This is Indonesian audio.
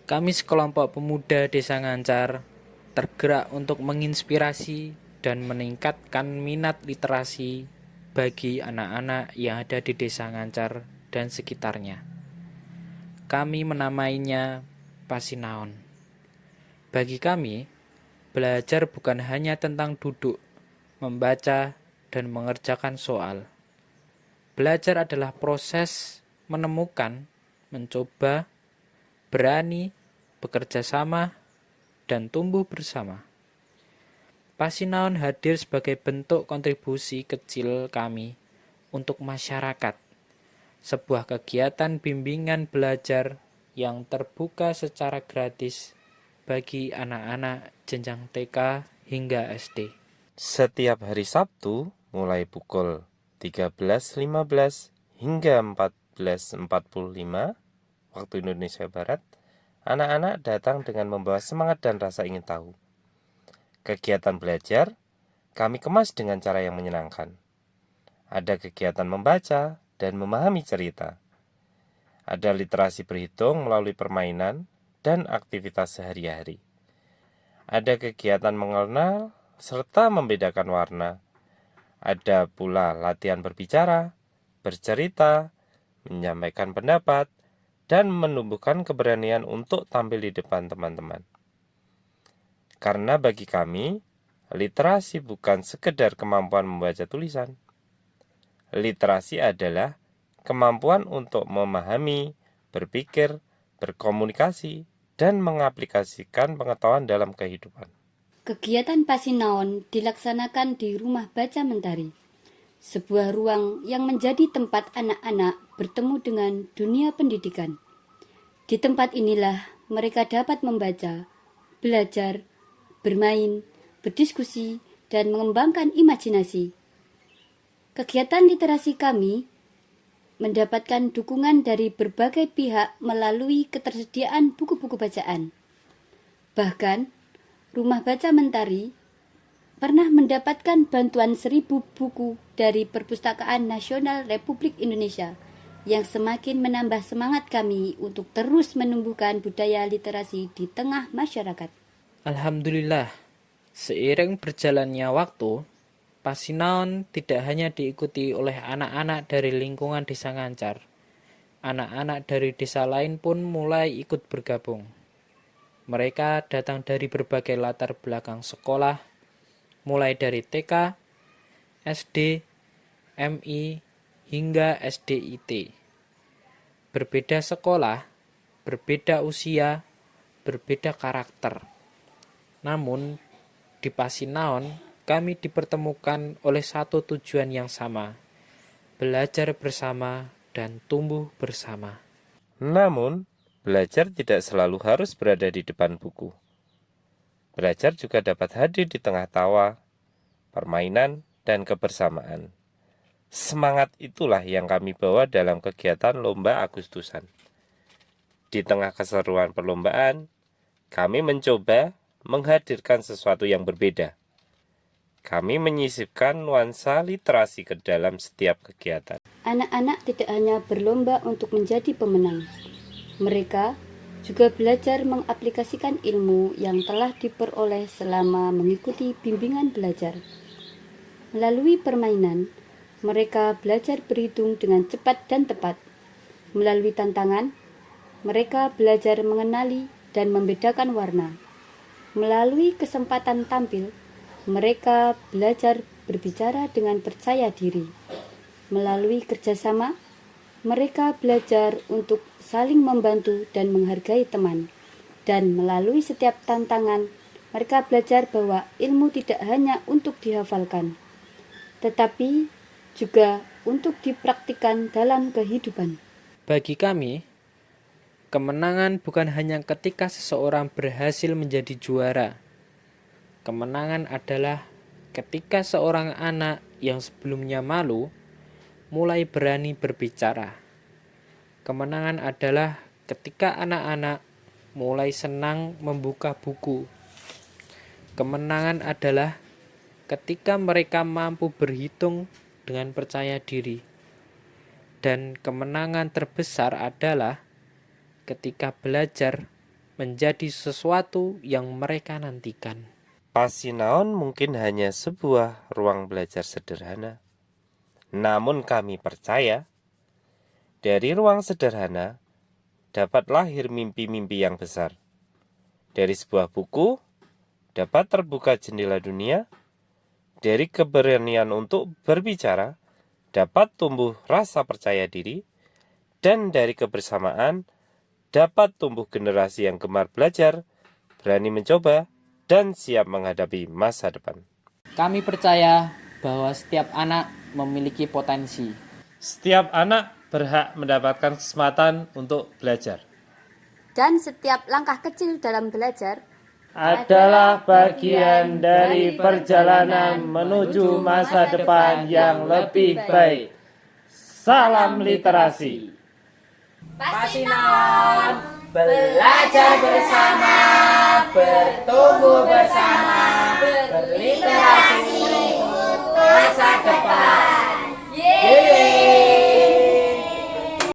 Kami sekelompok pemuda Desa Ngancar tergerak untuk menginspirasi dan meningkatkan minat literasi bagi anak-anak yang ada di Desa Ngancar dan sekitarnya. Kami menamainya Pasinaon. Bagi kami, belajar bukan hanya tentang duduk, membaca, dan mengerjakan soal. Belajar adalah proses menemukan, mencoba, berani, bekerja sama, dan tumbuh bersama. Pasinaon hadir sebagai bentuk kontribusi kecil kami untuk masyarakat, sebuah kegiatan bimbingan belajar yang terbuka secara gratis bagi anak-anak jenjang TK hingga SD. Setiap hari Sabtu, mulai pukul 13.15 hingga 14.45 waktu Indonesia Barat, anak-anak datang dengan membawa semangat dan rasa ingin tahu. Kegiatan belajar kami kemas dengan cara yang menyenangkan. Ada kegiatan membaca dan memahami cerita. Ada literasi berhitung melalui permainan dan aktivitas sehari-hari. Ada kegiatan mengenal serta membedakan warna. Ada pula latihan berbicara, bercerita, menyampaikan pendapat, dan menumbuhkan keberanian untuk tampil di depan teman-teman. Karena bagi kami, literasi bukan sekedar kemampuan membaca tulisan. Literasi adalah kemampuan untuk memahami, berpikir, berkomunikasi, dan mengaplikasikan pengetahuan dalam kehidupan. Kegiatan Pasinaon dilaksanakan di Rumah Baca Mentari, sebuah ruang yang menjadi tempat anak-anak bertemu dengan dunia pendidikan. Di tempat inilah mereka dapat membaca, belajar, bermain, berdiskusi, dan mengembangkan imajinasi. Kegiatan literasi kami mendapatkan dukungan dari berbagai pihak melalui ketersediaan buku-buku bacaan. Bahkan, Rumah Baca Mentari pernah mendapatkan bantuan 1.000 buku dari Perpustakaan Nasional Republik Indonesia yang semakin menambah semangat kami untuk terus menumbuhkan budaya literasi di tengah masyarakat. Alhamdulillah, seiring berjalannya waktu, Pasinaon tidak hanya diikuti oleh anak-anak dari lingkungan Desa Ngancar. Anak-anak dari desa lain pun mulai ikut bergabung. Mereka datang dari berbagai latar belakang sekolah, mulai dari TK, SD, MI, hingga SDIT. Berbeda sekolah, berbeda usia, berbeda karakter. Namun, di Pasinaon, kami dipertemukan oleh satu tujuan yang sama, belajar bersama dan tumbuh bersama. Namun, belajar tidak selalu harus berada di depan buku. Belajar juga dapat hadir di tengah tawa, permainan, dan kebersamaan. Semangat itulah yang kami bawa dalam kegiatan Lomba Agustusan. Di tengah keseruan perlombaan, kami mencoba menghadirkan sesuatu yang berbeda. Kami menyisipkan nuansa literasi ke dalam setiap kegiatan. Anak-anak tidak hanya berlomba untuk menjadi pemenang. Mereka juga belajar mengaplikasikan ilmu yang telah diperoleh selama mengikuti bimbingan belajar. Melalui permainan, mereka belajar berhitung dengan cepat dan tepat. Melalui tantangan, mereka belajar mengenali dan membedakan warna. Melalui kesempatan tampil, mereka belajar berbicara dengan percaya diri. Melalui kerjasama, mereka belajar untuk saling membantu dan menghargai teman. Dan melalui setiap tantangan, mereka belajar bahwa ilmu tidak hanya untuk dihafalkan, tetapi juga untuk dipraktikkan dalam kehidupan. Bagi kami, kemenangan bukan hanya ketika seseorang berhasil menjadi juara. Kemenangan adalah ketika seorang anak yang sebelumnya malu mulai berani berbicara. Kemenangan adalah ketika anak-anak mulai senang membuka buku. Kemenangan adalah ketika mereka mampu berhitung dengan percaya diri. Dan kemenangan terbesar adalah ketika belajar menjadi sesuatu yang mereka nantikan. Pasinaon mungkin hanya sebuah ruang belajar sederhana. Namun kami percaya, dari ruang sederhana dapat lahir mimpi-mimpi yang besar. Dari sebuah buku dapat terbuka jendela dunia. Dari keberanian untuk berbicara dapat tumbuh rasa percaya diri. Dan dari kebersamaan dapat tumbuh generasi yang gemar belajar, berani mencoba, dan siap menghadapi masa depan. Kami percaya bahwa setiap anak memiliki potensi. Setiap anak berhak mendapatkan kesempatan untuk belajar. Dan setiap langkah kecil dalam belajar Adalah bagian dari perjalanan menuju masa depan yang lebih baik. Salam literasi. Pasinaon, belajar bersama, bertumbuh bersama, berliterasi.